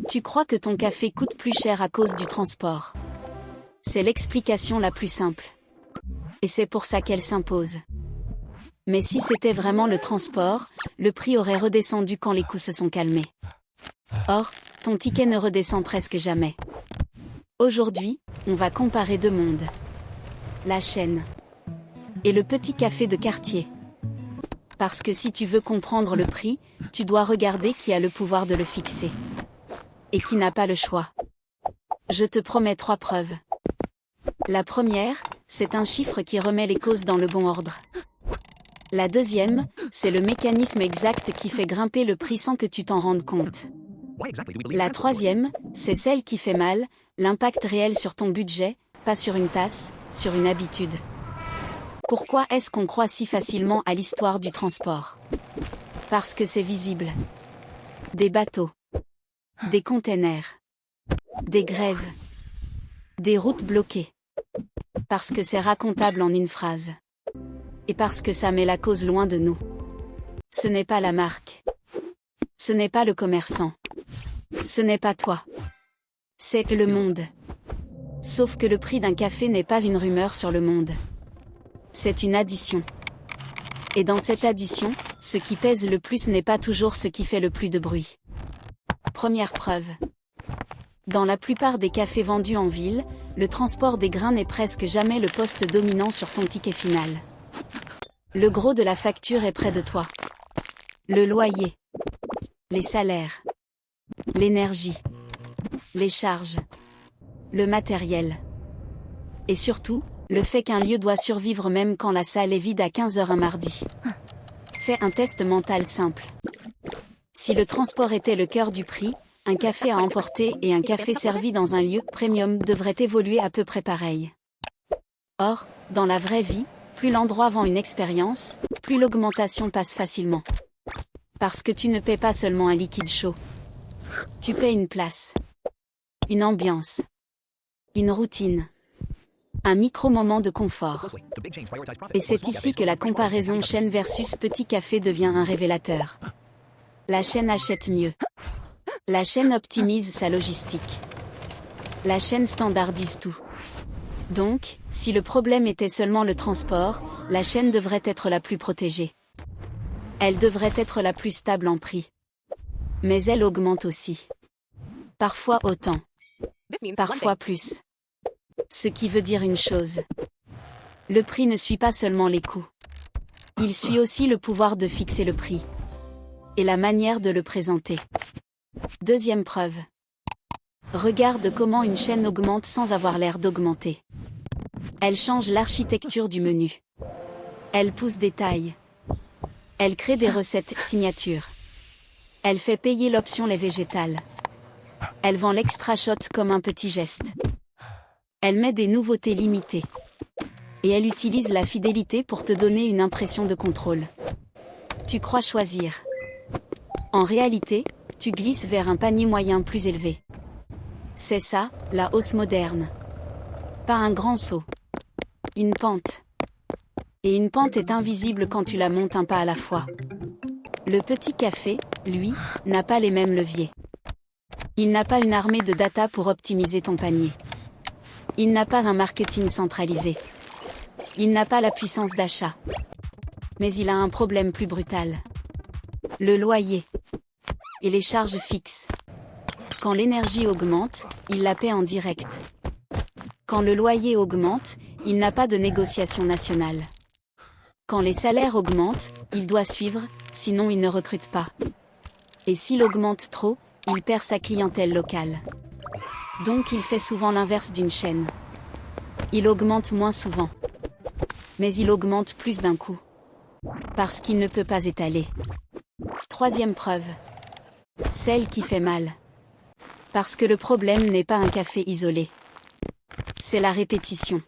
Tu crois que ton café coûte plus cher à cause du transport. C'est l'explication la plus simple. Et c'est pour ça qu'elle s'impose. Mais si c'était vraiment le transport, le prix aurait redescendu quand les coûts se sont calmés. Or, ton ticket ne redescend presque jamais. Aujourd'hui, on va comparer deux mondes. La chaîne. Et le petit café de quartier. Parce que si tu veux comprendre le prix, tu dois regarder qui a le pouvoir de le fixer. Et qui n'a pas le choix. Je te promets 3 preuves. La première, c'est un chiffre qui remet les causes dans le bon ordre. La deuxième, c'est le mécanisme exact qui fait grimper le prix sans que tu t'en rendes compte. La troisième, c'est celle qui fait mal, l'impact réel sur ton budget, pas sur une tasse, sur une habitude. Pourquoi est-ce qu'on croit si facilement à l'histoire du transport? Parce que c'est visible. Des bateaux. Des containers. Des grèves. Des routes bloquées. Parce que c'est racontable en une phrase. Et parce que ça met la cause loin de nous. Ce n'est pas la marque. Ce n'est pas le commerçant. Ce n'est pas toi. C'est le monde. Sauf que le prix d'un café n'est pas une rumeur sur le monde. C'est une addition. Et dans cette addition, ce qui pèse le plus n'est pas toujours ce qui fait le plus de bruit. Première preuve. Dans la plupart des cafés vendus en ville, le transport des grains n'est presque jamais le poste dominant sur ton ticket final. Le gros de la facture est près de toi. Le loyer. Les salaires. L'énergie. Les charges. Le matériel. Et surtout, le fait qu'un lieu doit survivre même quand la salle est vide à 15h un mardi. Fais un test mental simple. Si le transport était le cœur du prix, un café à emporter et un café servi dans un lieu premium devraient évoluer à peu près pareil. Or, dans la vraie vie, plus l'endroit vend une expérience, plus l'augmentation passe facilement. Parce que tu ne paies pas seulement un liquide chaud. Tu paies une place. Une ambiance. Une routine. Un micro-moment de confort. Et c'est ici que la comparaison chaîne versus petit café devient un révélateur. La chaîne achète mieux. La chaîne optimise sa logistique. La chaîne standardise tout. Donc, si le problème était seulement le transport, la chaîne devrait être la plus protégée. Elle devrait être la plus stable en prix. Mais elle augmente aussi. Parfois autant. Parfois plus. Ce qui veut dire une chose. Le prix ne suit pas seulement les coûts. Il suit aussi le pouvoir de fixer le prix. Et la manière de le présenter. Deuxième preuve. Regarde comment une chaîne augmente sans avoir l'air d'augmenter. Elle change l'architecture du menu. Elle pousse des tailles. Elle crée des recettes signatures. Elle fait payer l'option lait végétal. Elle vend l'extra shot comme un petit geste. Elle met des nouveautés limitées. Et elle utilise la fidélité pour te donner une impression de contrôle. Tu crois choisir. En réalité, tu glisses vers un panier moyen plus élevé. C'est ça, la hausse moderne. Pas un grand saut. Une pente. Et une pente est invisible quand tu la montes un pas à la fois. Le petit café, lui, n'a pas les mêmes leviers. Il n'a pas une armée de data pour optimiser ton panier. Il n'a pas un marketing centralisé. Il n'a pas la puissance d'achat. Mais il a un problème plus brutal. Le loyer. Et les charges fixes. Quand l'énergie augmente, il la paie en direct. Quand le loyer augmente, il n'a pas de négociation nationale. Quand les salaires augmentent, il doit suivre, sinon il ne recrute pas. Et s'il augmente trop, il perd sa clientèle locale. Donc il fait souvent l'inverse d'une chaîne. Il augmente moins souvent. Mais il augmente plus d'un coup. Parce qu'il ne peut pas étaler. Troisième preuve. Celle qui fait mal. Parce que le problème n'est pas un café isolé. C'est la répétition.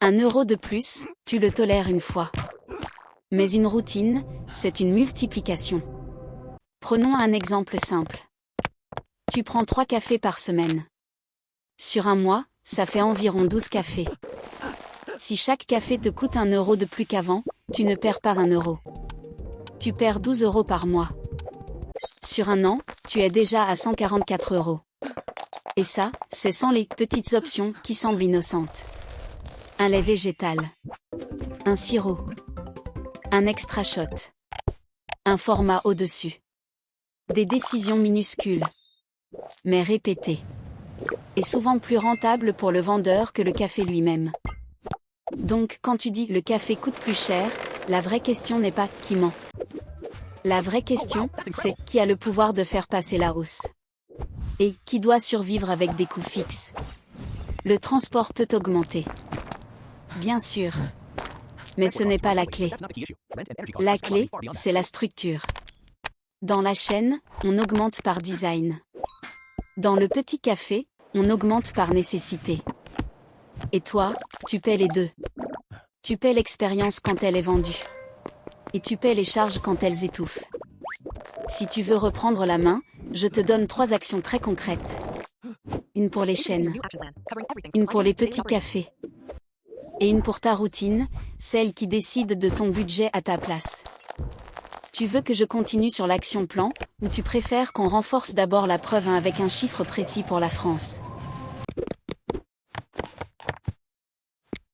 1 € de plus, tu le tolères une fois. Mais une routine, c'est une multiplication. Prenons un exemple simple. Tu prends 3 cafés par semaine. Sur un mois, ça fait environ 12 cafés. Si chaque café te coûte 1 € de plus qu'avant, tu ne perds pas 1 €. Tu perds 12 € par mois. Sur un an, tu es déjà à 144 €. Et ça, c'est sans les petites options qui semblent innocentes. Un lait végétal. Un sirop. Un extra shot. Un format au-dessus. Des décisions minuscules, mais répétées. Et souvent plus rentables pour le vendeur que le café lui-même. Donc quand tu dis le café coûte plus cher, la vraie question n'est pas qui ment. La vraie question, c'est qui a le pouvoir de faire passer la hausse. Et qui doit survivre avec des coûts fixes. Le transport peut augmenter. Bien sûr. Mais ce n'est pas la clé. La clé, c'est la structure. Dans la chaîne, on augmente par design. Dans le petit café, on augmente par nécessité. Et toi, tu paies les deux. Tu paies l'expérience quand elle est vendue. Et tu paies les charges quand elles étouffent. Si tu veux reprendre la main, je te donne 3 actions très concrètes. Une pour les chaînes. Une pour les petits cafés. Et une pour ta routine, celle qui décide de ton budget à ta place. Tu veux que je continue sur l'action plan, ou tu préfères qu'on renforce d'abord la preuve avec un chiffre précis pour la France ?